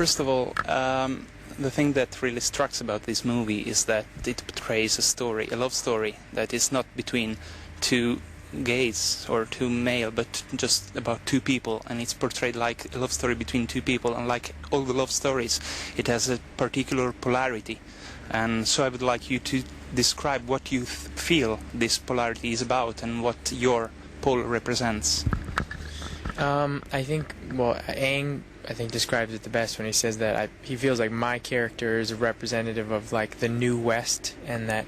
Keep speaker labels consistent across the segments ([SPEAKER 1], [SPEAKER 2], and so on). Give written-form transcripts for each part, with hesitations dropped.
[SPEAKER 1] First of all, the thing that really strikes about this movie is that it portrays a story, a love story, that is not between two gays or two male, but just about two people, and it's portrayed like a love story between two people, and like all the love stories, it has a particular polarity. And so I would like you to describe what you feel this polarity is about and what your pole represents.
[SPEAKER 2] I think, well, Aang, I think, describes it the best when he says that he feels like my character is a representative of like the New West, and that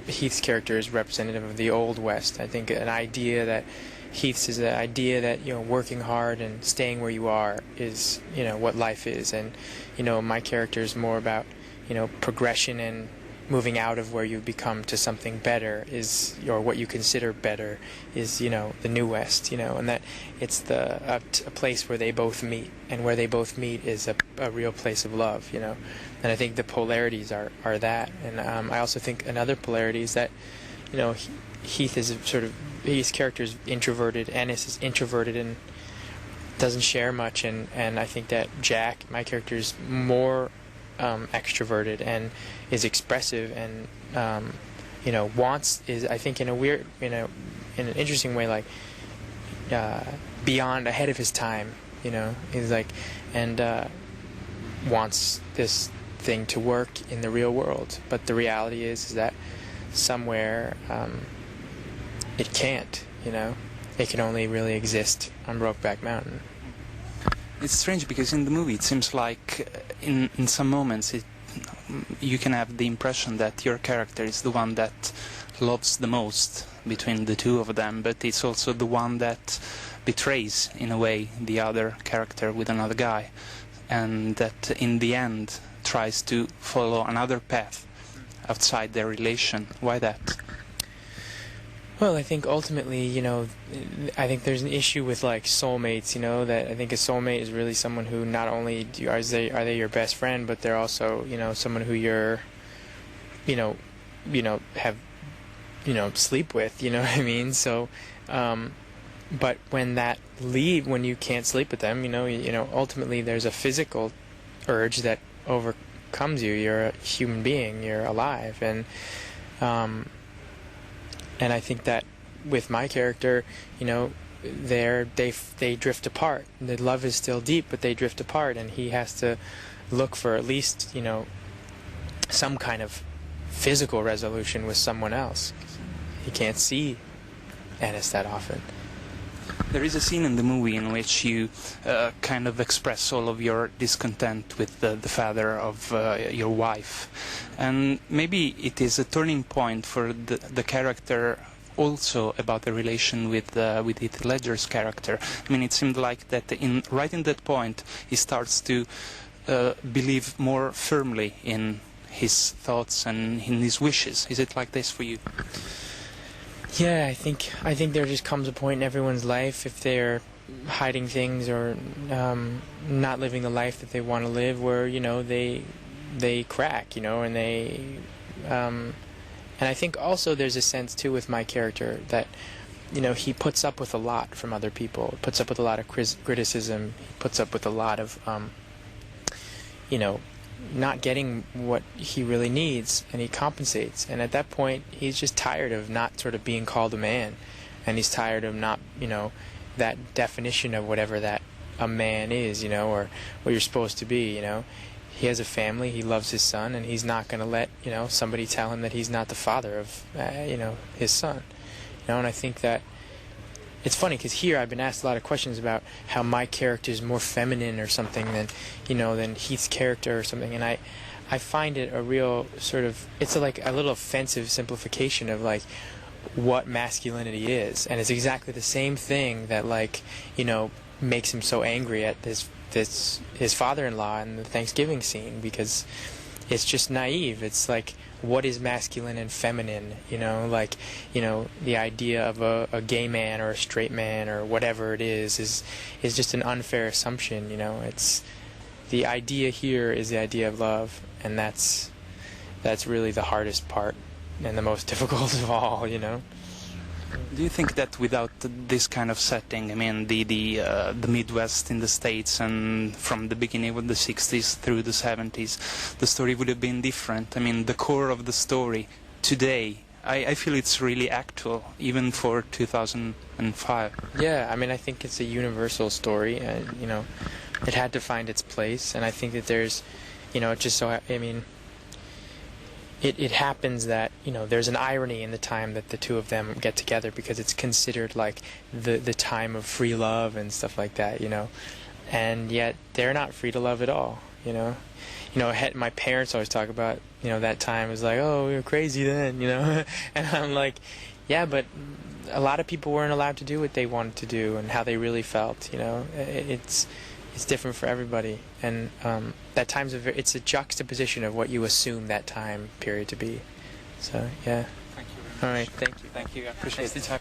[SPEAKER 2] Heath's character is representative of the Old West. I think an idea that Heath's is the idea that, you know, working hard and staying where you are is, you know, what life is, and, you know, my character is more about, you know, progression and moving out of where you become to something better is, or what you consider better is, you know, the New West, you know, and that it's a place where they both meet, and where they both meet is a real place of love, you know. And I think the polarities are that. And I also think another polarity is that, you know, Heath is his character is introverted, Ennis is introverted and doesn't share much, and I think that Jack, my character, is more extroverted and is expressive, and you know, I think in an interesting way, like beyond, ahead of his time, you know. He's like, and wants this thing to work in the real world, but the reality is that somewhere it can't, you know. It can only really exist on Brokeback Mountain.
[SPEAKER 1] It's strange because in the movie it seems like in some moments you can have the impression that your character is the one that loves the most between the two of them, but it's also the one that betrays, in a way, the other character with another guy, and that in the end tries to follow another path outside their relation. Why that?
[SPEAKER 2] Well, I think ultimately, you know, I think there's an issue with like soulmates, you know, that I think a soulmate is really someone who not only are they your best friend, but they're also, you know, someone who you're, you know, have, you know, sleep with, you know what I mean? So, but when you can't sleep with them, you know, ultimately there's a physical urge that overcomes you. You're a human being, you're alive, and I think that with my character, you know, they drift apart. The love is still deep, but they drift apart, and he has to look for at least, you know, some kind of physical resolution with someone else. He can't see Ennis that often.
[SPEAKER 1] There is a scene in the movie in which you kind of express all of your discontent with the father of your wife, and maybe it is a turning point for the character, also about the relation with Heath Ledger's character. I mean, it seemed like that right in that point he starts to believe more firmly in his thoughts and in his wishes. Is it like this for you?
[SPEAKER 2] Yeah, I think there just comes a point in everyone's life, if they're hiding things or not living the life that they want to live, where, you know, they crack, you know, and and I think also there's a sense too with my character that, you know, he puts up with a lot from other people, puts up with a lot of criticism, he puts up with a lot of you know, not getting what he really needs, and he compensates. And at that point, he's just tired of not sort of being called a man, and he's tired of not, you know, that definition of whatever that a man is, you know, or what you're supposed to be, you know. He has a family, he loves his son, and he's not going to let, you know, somebody tell him that he's not the father of, you know, his son. You know, and I think that it's funny because here I've been asked a lot of questions about how my character is more feminine or something than, you know, than Heath's character or something, and I find it a real sort of, it's like a little offensive simplification of like what masculinity is, and it's exactly the same thing that, like, you know, makes him so angry at his father-in-law in the Thanksgiving scene, because it's just naive. It's like, what is masculine and feminine, you know, like, you know, the idea of a gay man or a straight man or whatever it is just an unfair assumption, you know. It's the idea here is the idea of love, and that's really the hardest part and the most difficult of all, you know.
[SPEAKER 1] Do you think that without this kind of setting, I mean the Midwest in the States, and from the beginning of the 60s through the 70s, the story would have been different? I mean, the core of the story today, I feel it's really actual, even for 2005.
[SPEAKER 2] Yeah, I mean, I think it's a universal story, and it had to find its place, and I think that there's, it just so, I mean, it happens that, there's an irony in the time that the two of them get together, because it's considered like the time of free love and stuff like that, and yet they're not free to love at all, my parents always talk about, that time was like, oh, we were crazy then, and I'm like, yeah, but a lot of people weren't allowed to do what they wanted to do and how they really felt, it's different for everybody, and that time's it's a juxtaposition of what you assume that time period to be. So yeah.
[SPEAKER 1] Thank you very much.
[SPEAKER 2] All right, thank you.
[SPEAKER 1] Thank you. I appreciate the time.